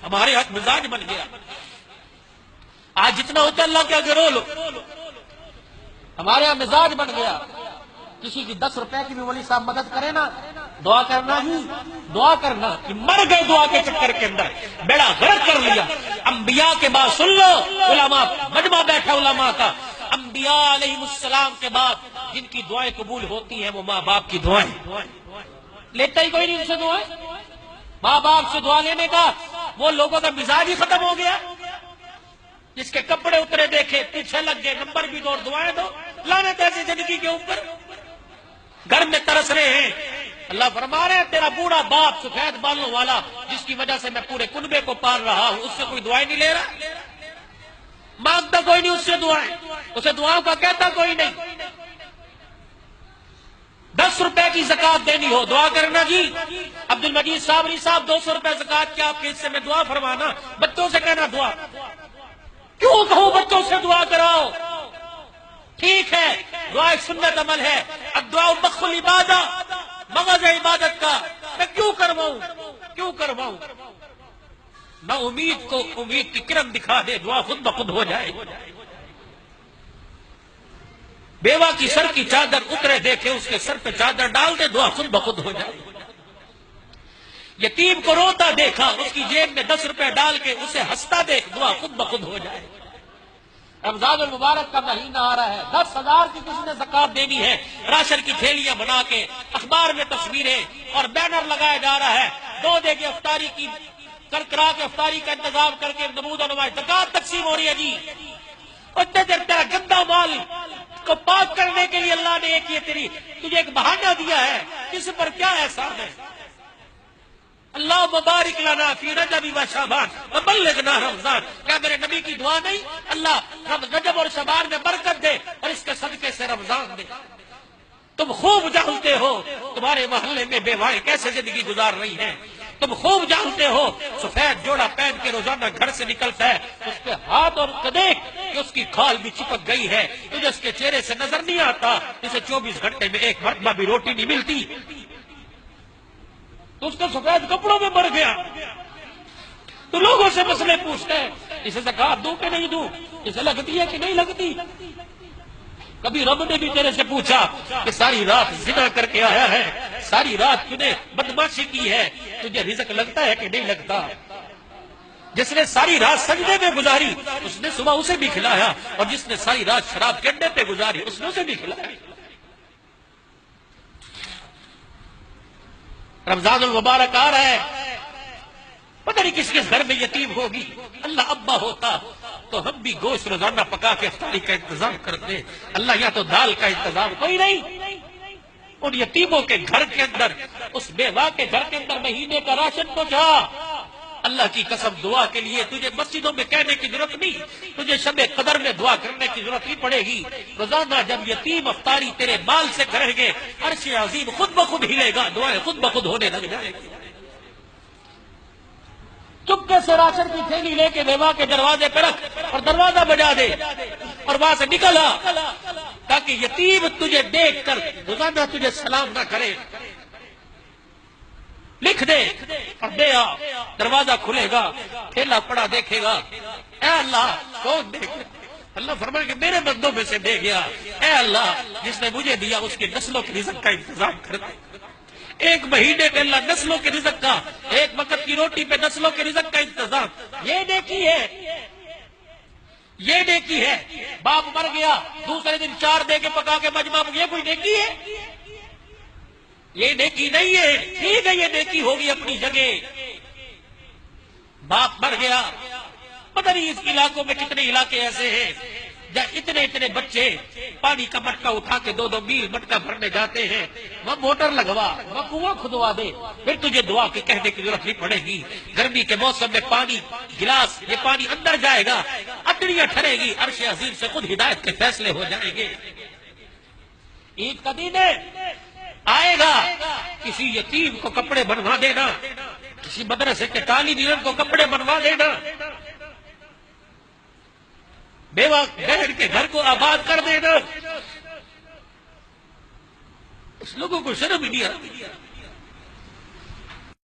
ہمارے ہاتھ مزاج بن گیا. آج جتنا ہوتا ہے اللہ کے آگے رو لو. ہمارے یہاں مزاج بن گیا. کسی کی 10 روپے کی بھی ولی صاحب مدد کرے نا، دعا کرنا ہی دعا کرنا کہ مر گئے دعا کے چکر کے اندر، بیڑا غرق کر لیا. انبیاء کے بعد سن لو، علماء مجمع بیٹھا علماء کا، انبیاء علیہ السلام کے بعد جن کی دعائیں قبول ہوتی ہیں وہ ماں باپ کی دعائیں. لیتا ہی کوئی نہیں ان سے دعائیں. ماں باپ سے دعا لینے کا وہ لوگوں کا مزاج ہی ختم ہو گیا. جس کے کپڑے اترے دیکھے پیچھے لگ گئے، نمبر بھی دو اور دعائیں دو. لعنت ایسی زندگی کے اوپر. گھر میں ترس رہے ہیں. اللہ فرما رہے ہیں تیرا بوڑھا باپ سفید بالوں والا جس کی وجہ سے میں پورے کنبے کو پال رہا ہوں، اس سے کوئی دعائیں نہیں لے رہا. مانگتا کوئی نہیں اس سے دعائیں، اسے دعاؤں کا کہتا کوئی نہیں. 10 روپے کی زکات دینی ہو دعا کرنا جی. عبد المجید صابری صاحب 200 روپے زکات کی آپ کے حصے میں دعا فرمانا. بچوں سے کہنا دعا کیوں کہوں، بچوں سے دعا کراؤ. ٹھیک ہے دعا ایک سنت عمل ہے. اب دعا مخ العبادہ، مغز عبادت کا میں کیوں کرواؤں. نہ امید کو امید کی کرن دکھا دے، دعا خود بخود ہو جائے. بیوہ کی سر کی چادر اترے دیکھے اس کے سر پہ چادر ڈال دے، دعا خود بخود ہو جائے. یتیم کو روتا دیکھا اس کی جیب میں 10 روپے ڈال کے اسے ہنستا دیکھ، دعا خود بخود ہو جائے. رمضان المبارک کا مہینہ آ رہا ہے. 10,000 کی کسی نے زکات دینی ہے. راشن کی تھیلیاں بنا کے اخبار میں تصویریں اور بینر لگایا جا رہا ہے. 2 دے کے افطاری کی کرا کے افطاری کا انتظام کر کے نمود و نمائش زکات تقسیم ہو رہی ہے جی. اتنے دیر تیرا گندا مال کو پاک کرنے کے لیے اللہ نے تجھے ایک بہانہ دیا ہے. کس پر کیا احسان ہے. اللہ مبارک لنا فی رجب و شعبان وبلغنا رمضان. کیا میرے نبی کی دعا نہیں؟ اللہ رجب اور شعبان میں برکت دے اور اس کے صدقے سے رمضان دے. تم خوب جانتے ہو تمہارے محلے میں بیوائیں کیسے زندگی گزار رہی ہیں. تم خوب جانتے ہو سفید جوڑا پہن کے روزانہ گھر سے نکلتا ہے، اس کے ہاتھ اور دیکھ کہ اس کی کھال بھی چپک گئی ہے. تجھے اس کے چہرے سے نظر نہیں آتا اسے 24 گھنٹے میں ایک مرتبہ بھی روٹی نہیں ملتی. تو اس کا سفید کپڑوں میں مر گیا. تو لوگوں سے مسئلے پوچھتے ہیں اسے زکات دوں کہ نہیں دوں، اسے لگتی ہے کہ نہیں لگتی. کبھی رب نے بھی تیرے سے پوچھا کہ ساری رات زنا کر کے آیا ہے، ساری رات تُونے بدماشی کی ہے، تجھے رزق لگتا ہے کہ نہیں لگتا. جس نے ساری رات سجدے میں گزاری اس نے صبح اسے بھی کھلایا، اور جس نے ساری رات شراب کے اڈے پہ گزاری اس نے اسے بھی کھلایا. رمضان المبارک آ رہا ہے، پتہ نہیں کس کس گھر میں یتیم ہوگی. اللہ ابا ہوتا تو ہم بھی گوشت روزانہ پکا کے افطاری کا انتظام کرتے. اللہ یا تو دال کا انتظام کوئی نہیں. ان یتیموں کے گھر کے اندر، اس بیوہ کے گھر کے اندر مہینے کا راشن پہنچا. اللہ کی قسم دعا کے لیے تجھے مسجدوں میں کہنے کی ضرورت نہیں، تجھے شب قدر میں دعا کرنے کی ضرورت نہیں پڑے گی. روزانہ جب یتیم افطاری تیرے مال سے کریں گے عرش عظیم خود بخود ہلے گا، دعائیں خود بخود ہونے لگ جائیں گی. چپکے سے راشن کی تھیلی لے کے بیوہ کے دروازے پہ رکھ اور دروازہ بجا دے اور وہاں سے نکل آ، تاکہ یتیم تجھے دیکھ کر روزانہ تجھے سلام نہ کرے. لکھ دے اور دے آ. دروازہ کھلے گا، تھیلا پڑا دیکھے گا. اے اللہ کون دیکھ؟ اللہ فرمائے کہ میرے بندوں میں سے دے گیا. اے اللہ جس نے مجھے دیا اس کی نسلوں کے رزق کا انتظام کر دے. ایک مہینے پہ اللہ نسلوں کے رزق کا، ایک وقت کی روٹی پہ نسلوں کے رزق کا انتظام. یہ نیکی ہے، یہ نیکی ہے. باپ مر گیا دوسرے دن 4 دے کے پکا کے مجمع، یہ کوئی نیکی ہے؟ یہ نیکی نہیں ہے. ٹھیک ہے یہ نیکی ہوگی اپنی جگہ. باپ مر گیا، پتہ نہیں اس علاقوں میں کتنے علاقے ایسے ہیں جہاں اتنے بچے پانی کا مٹکا اٹھا کے 2 میل مٹکا بھرنے جاتے ہیں. وہ موٹر لگوا، وہ کنواں کھدوا دے، پھر تجھے دعا کے کہنے کی ضرورت نہیں پڑے گی. گرمی کے موسم میں پانی گلاس، یہ پانی اندر جائے گا، اٹڑیاں ٹھرے گی، عرش عظیم سے خود ہدایت کے فیصلے ہو جائیں گے. عید کا دن ہے، آئے گا، کسی یتیم کو کپڑے بنوا دینا، کسی مدرسے کے طالب علم کو کپڑے بنوا دینا، بیوہ بہن کے گھر کو آباد کر دینا. اس لوگوں کو شرم ہی نہیں آتی.